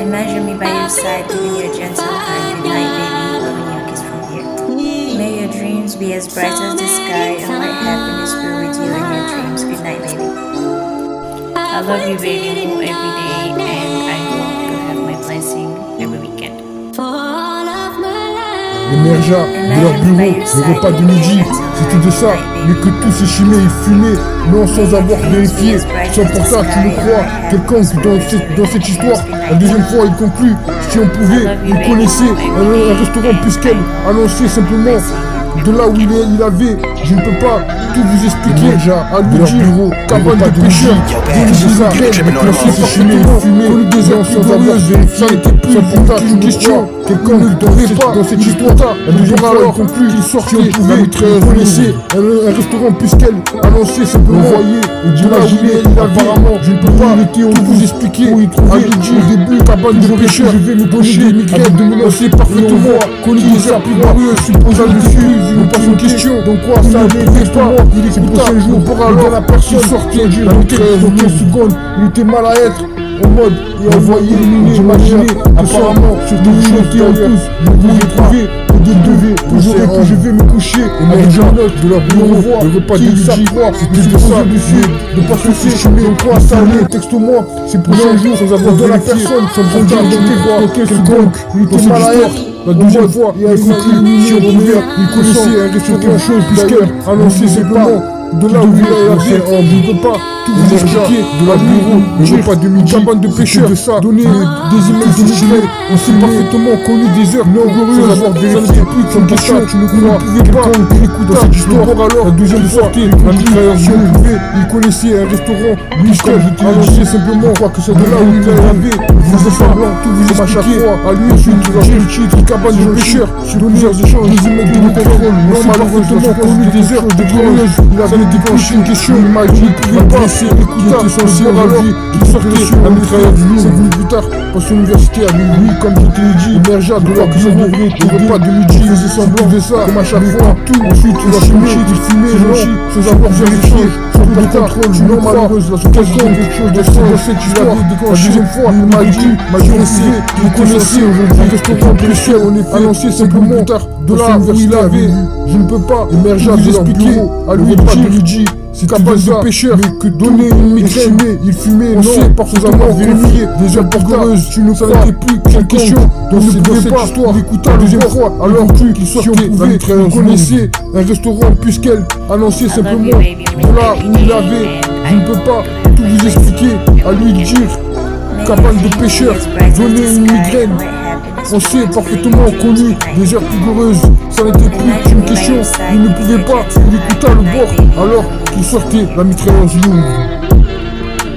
Imagine me by your side, giving you a gentle hug. Good night, baby, blowing you a kiss from here. May your dreams be as bright as the sky, and let happiness be with you in your dreams. Good night, baby. I love you, baby, more every day, and I hope you have my blessing every weekend. Les merjas de leur bureau, le repas de midi, c'était de ça, mais que tout s'échimait et fumait, non sans avoir vérifié, sans pourtant tu le crois, quelconque dans cette histoire, la deuxième fois il conclut, si on pouvait, il connaissait un restaurant puisqu'elle annonçait simplement, de là où il avait, je ne peux pas tout vous expliquer, à lui dire, cabane de pêcheurs, des s'échimait et fumait, des heures sans avoir vérifié, sans pourtant une question, quelconque dans cette histoire, la deuxième fois il conclut, il sortait, il connaissait un restaurant puisqu'elle annonçait simplement, voyez, imaginez, apparemment, je ne peux pas tout vous expliquer, à lui dire, au début, cabane de pêcheurs, je vais me pocher, avec de menacer parfaitement, connu des heures plus glorieuses, supposant dessus, je me pose une question, donc quoi ça allait, il est prochain jour, pour alors la personne sortait, la mitrailleuse en 15 secondes, il était mal à être, en mode, et envoyé, imaginez, apparemment, sur des choses en plus, je vous ai trouvé, que je vais me coucher, avec un note de leur bureau, le repas de midi, c'était de ça, de pas se séchumer, donc quoi ça allait, texte-moi, ces prochains jours, sans avoir de la personne, sans me dire, quelconque, il était mal à être. La deuxième fois, il a conclu, si on pouvait, il connaissait un restaurant quelque chose, puisqu'elle annonçait simplement de là où il avait, on ne peut pas tout vous expliquer, de la bureau, le repas de midi, cabane de pêcheurs, donner des emails de musulmans, on s'est parfaitement connu des heures non glorieuses, sans avoir vérifié plus qu'une question, tu ne pouvais pas écouter cette histoire, alors la deuxième sortie, la mitrailleuse, si on pouvait, il connaissait un restaurant, puisqu'elle annonçait simplement, quoi que c'est de là où il avait, il faisait semblant, tout vous expliquer, à lui ensuite, le titre, cabane de pêcheurs, sur plusieurs échanges, des emails de contrôle, non malheureusement connu des heures de glorieuses, il avait déclenché une question, imagine, il pouvait pas écouter son ciel alors qu'il sortait la mitrailleuse 5 minutes plus tard, pour son université à minuit, comme je te l'ai dit, émergea de leur bureau, au repas de midi, il faisait semblant de ça, comme à chaque fois, tout, ensuite il a fumé, sans avoir vérifié, sans de contrôle, non malheureuse, la quelconque, quelque chose de cette histoire, la deuxième fois, il m'a dit, il connaissait aujourd'hui, un restaurant précieux, on est annoncé simplement plus tard, de là où il avait, je ne peux pas, émergea de leur bureau, à lui repas de midi, c'est cabane de pêcheurs, mais que donner une migraine, il fumait, non, sans vérifié, des heures porteuses, tu ne savais plus qu'une question, donc dans cette histoire, l'écouta la deuxième fois, alors qu'il sortait, la mitrailleuse connaissait un restaurant, puisqu'elle annonçait simplement, de là où il avait, je ne peux pas tout vous expliquer, à lui dire, cabane de pêcheurs, donner une migraine, on s'est parfaitement connu des heures plus glorieuses, ça n'était plus qu'une question, il ne pouvait pas, il écouta le bord, alors qu'il sortait la mitrailleuse Young.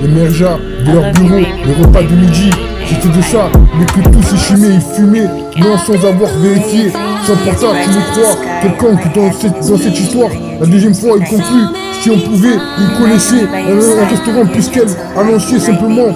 Émergea de leur bureau, le repas de midi, c'était de ça, mais que tout s'échimait et fumait, non sans avoir vérifié, sans pourtant tu me crois, quelconque dans cette histoire, la deuxième fois il conclut, si on pouvait, il connaissait un restaurant puisqu'elle annonçait simplement,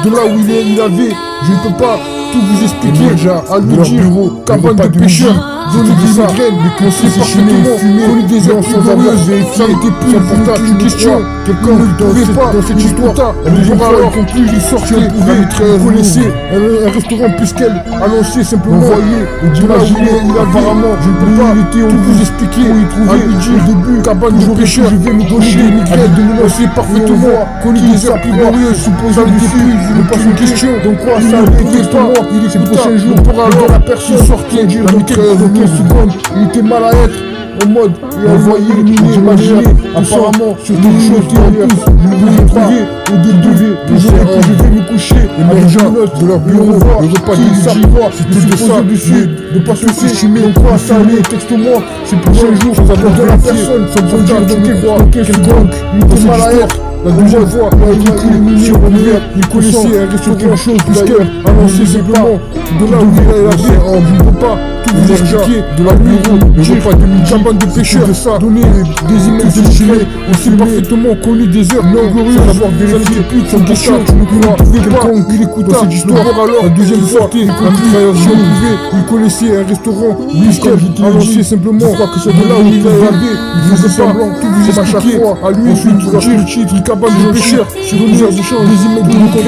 de là où il avait, je ne peux pas tout vous expliquer, à lui dire, cabane de pêcheurs, donner des migraines, mais qu'on s'est parfaitement connu des heures sans avoir vérifié, ça n'était plus important qu'une question, quelqu'un ne pouvait pas dans cette histoire, la deuxième fois il conclut, il sortait, la mitrailleuse connaissait un restaurant puisqu'elle annonçait simplement, voyez, imaginez, apparemment, je ne peux pas tout vous expliquer, à lui dire, au début, cabane de pêcheurs, je vais me donner des migraines, de menacer parfaitement, connu des heures plus glorieuses, supposant dessus, je me pose une question, donc quoi, ça ne pouvait pas, il est prochain jour, pour alors la personne sortait, la mitrailleuse en 15 secondes, il était mal à être, en mode, et envoyé, imaginez, apparemment, sur des choses qui en plus, je vous ai trouvé, au début, toujours que je vais me coucher, émergeant de leur bureau, le repas de midi, c'était de ça, de pas se séchumer, donc quoi, ça allait, texte-moi, ces prochains jours, sans avoir de la personne, sans me dire, donc quelconque, il était mal à être. La deuxième fois, si on pouvait, il connaissait un restaurant quelque chose, puisqu'elle annonçait simplement, de là où il avait, je ne peux pas tout vous expliquer, de la bureau, le repas de midi, cabane de pêcheurs, donner des emails de musulmans, on s'est parfaitement connu des heures non glorieuses, sans avoir vérifié plus de son question, tu ne pouvais pas, quelconque, il écouta cette histoire, alors, la deuxième fois, la mitrailleuse, si on pouvait, il connaissait un restaurant, puisqu'elle annonçait simplement, que c'est de là où il avait, il faisait semblant, tout vous expliquer, à lui ensuite, le titre, cabane de pêcheurs, sur une heure d'échange, des emails de contrôle,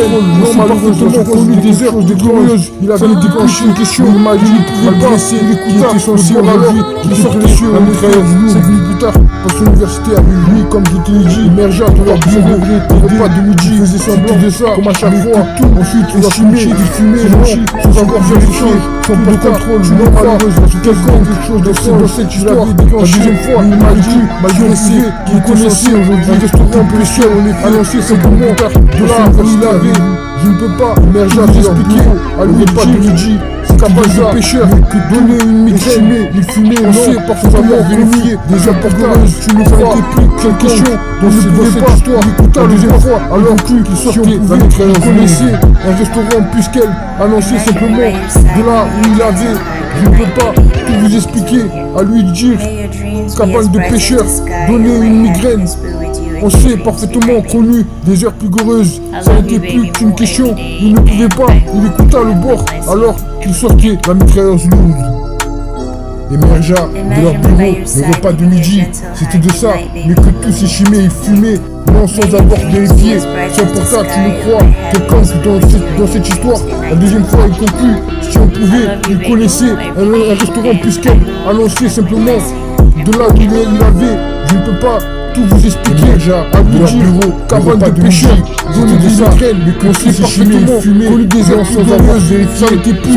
normalement connu des heures des glorieuses. Il avait déclenché une question, il m'a dit, il pouvait pas, il était censé alors il sortait sur la mitrailleuse lourde. 5 minutes plus tard, à son université avec lui, comme je te l'ai dit, émergea de leur bureau, au repas de midi, il faisait semblant de ça, comme à chaque fois. Ensuite, il a fumé, sans avoir fait l'échange, sans de contrôle, non malheureuse, quelque chose de faux dans cette histoire. La deuxième fois, il m'a dit, malgré qu'il connaissait aujourd'hui, un restaurant pêcheur, on est annoncé simplement de là où il avait. Je ne peux pas émerger à expliquer à lui pas de midi. C'est capable de pêcheur que donner une migraine. Il fumait, on sait parfaitement vérifier des importances. Tu ne fais plus quelle question dans cette histoire. Il écouta la deuxième fois alors qu'il sortait la mitrailleuse. Il connaissait un restaurant puisqu'elle annonçait simplement de là où il avait. Je ne peux pas tout vous expliquer, à lui dire, capable de pêcheur, donner une migraine. On s'est parfaitement connu des heures plus glorieuses. Ça n'était plus qu'une question. Il ne pouvait pas, il écouta le bord alors qu'il sortait la mitrailleuse lourde. Émergea de leur bureau le repas de midi. C'était de ça, mais que tous ces chimés et fumaient, non sans avoir vérifié. Sans pourtant tu ne crois quelqu'un dans cette histoire. La deuxième fois il conclut, si on pouvait, il connaissait un restaurant puisqu'elle annonçait simplement de là où il avait. Je ne peux pas tout vous expliquer, à lui dire, cabane de pêcheurs, donner des migraines, mais qu'on sait parfaitement, connu des heures sans avoir vérifié, ça n'était plus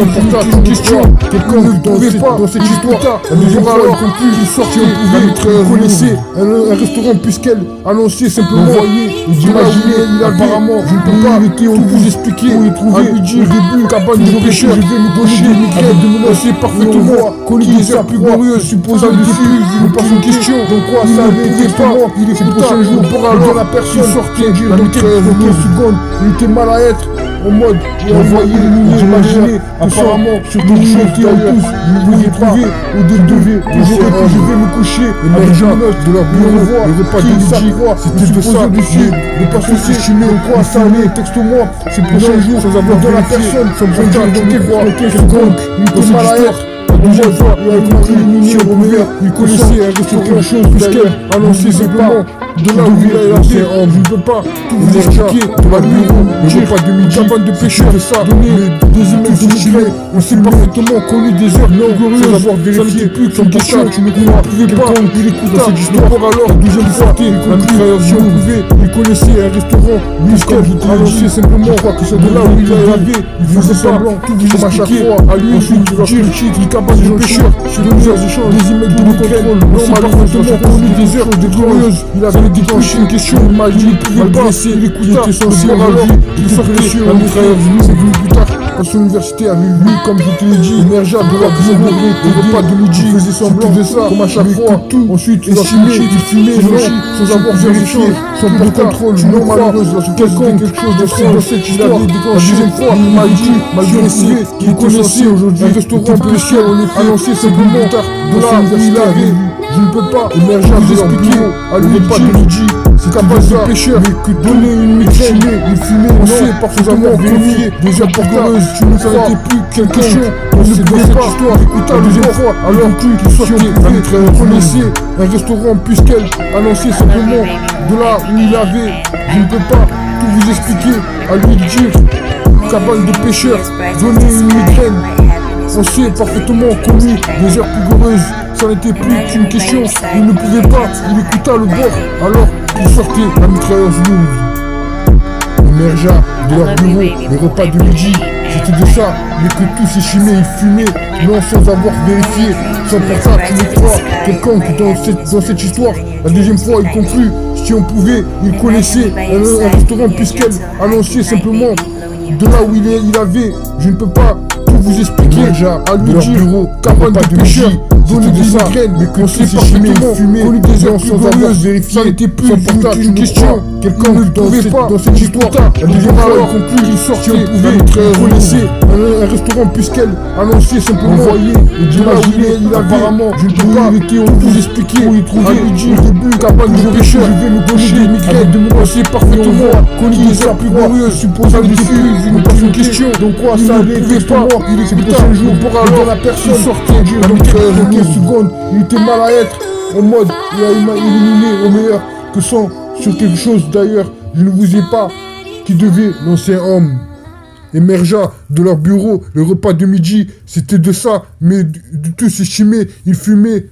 une question, quelqu'un ne pouvait pas dans cette histoire, la deuxième fois alors qu'il sortait, il connaissait un restaurant puisqu'elle annonçait simplement, d'imaginer, apparemment, je ne peux pas tout vous expliquer, à lui dire, début, cabane de pêcheurs, je vais nous donner des migraines, on sait parfaitement, connu des heures plus glorieuses, supposant dessus, je ne pose une question, donc quoi, ça n'était pas. Il est le prochain jour pour alors la personne sortait la mitrailleuse de 15 secondes. Il était mal à être en mode il envoyé j'imaginer apparemment sur des chantiers en tous vous y trouvez au devez j'aurais que je vais me coucher avec une note de leur bureau le repas de midi c'était de ça de pas se s'estimer ou quoi ça allait texte-moi c'est le prochain jour sans avoir de la personne sans me dire dans quel seconde il était mal à être. La deuxième fois, il a compris éliminé au couvert, il connaissait un restaurant quelque chose puisqu'elle annonçait simplement de là où il a été. Je ne peux pas tout vous expliquer, de la bureau, le repas de midi, cabane de pêcheurs, donner des emails de migraine. On s'est parfaitement connu des heures non glorieuses, sans avoir vérifié plus qu'une question. Tu ne pouvais pas, il écouta cette histoire alors, la deuxième fois, il conclut, si on pouvait, il connaissait un restaurant puisqu'elle annonçait simplement que c'est de là où il avait. Il faisait semblant, tout vous expliquer à lui, ensuite il cabane de pêcheurs sur plusieurs échanges, des emails de contrôle, non malheureusement connu des heures de glorieuses. Il avait déclenché une question, il m'a dit, il était censé alors, il sortait sur la mitrailleuse lourde. 5 minutes plus tard, à son université avec lui, comme je te l'ai dit, émergea de leur bureau, au repas de midi, il faisait semblant de ça, comme à chaque fois, ensuite il fumait, sans avoir vérifié, sans de contrôle, non malheureuse, quelque chose de faux dans cette histoire. La deuxième fois, il m'a dit, malgré qu'il connaissait aujourd'hui un restaurant pêcheur, on est annoncé simplement de là où il avait. Je ne peux pas émerger à expliquer à lui pas de midi. C'est capable de pêcheur, mais que donner une migraine, il fumait, on sait parfaitement vérifier des heures glorieuses. Tu ne savais plus quelle question, on ne pouvait pas histoire. Écoute la deuxième fois, alors qu'il sortait, il connaissait un restaurant puisqu'elle annonçait simplement de là où il avait. Je ne peux pas tout vous expliquer, à lui dire, cabane de pêcheurs, donner une migraine. On s'est parfaitement connu des heures plus glorieuses, ça n'était plus qu'une question, il ne pouvait pas, il écouta le bord, alors qu'il sortait la mitrailleuse lourde. Émergea de leur bureau, le repas de midi, c'était de ça, mais que tous ces chimés et fumaient, non sans avoir vérifié, sans pourtant tu ne crois quelqu'un dans cette histoire. La deuxième fois il conclut, si on pouvait, il connaissait un restaurant puisqu'elle annonçait simplement de là où il avait, je ne peux pas vous expliquer à lui dire cabane de pêcheurs, donner des migraines, mais qu'on sait parfaitement, connu des heures sans avoir vérifié, ça n'était plus une question, quelqu'un ne pouvait pas dans cette histoire. La deuxième fois il conclut, il sortait, il connaissait un restaurant puisqu'elle annonçait simplement, de là où il apparemment, je ne peux pas vous expliquer, à lui dire début, cabane de pêcheurs, je vais nous donner des migraines, on sait parfaitement, connu des heures plus glorieuses, supposant dessus, je ne pose une question, donc quoi ça ne pouvait pas. C'est le prochain jour pour alors la personne sortait la mitrailleuse en 15 secondes. Il était mal à être en mode il a éliminé au meilleur que sans sur quelque chose d'ailleurs Je ne vous ai pas qui devait l'ancien homme émergea de leur bureau. Le repas de midi, c'était de ça, mais de tout ces chimées, ils fumaient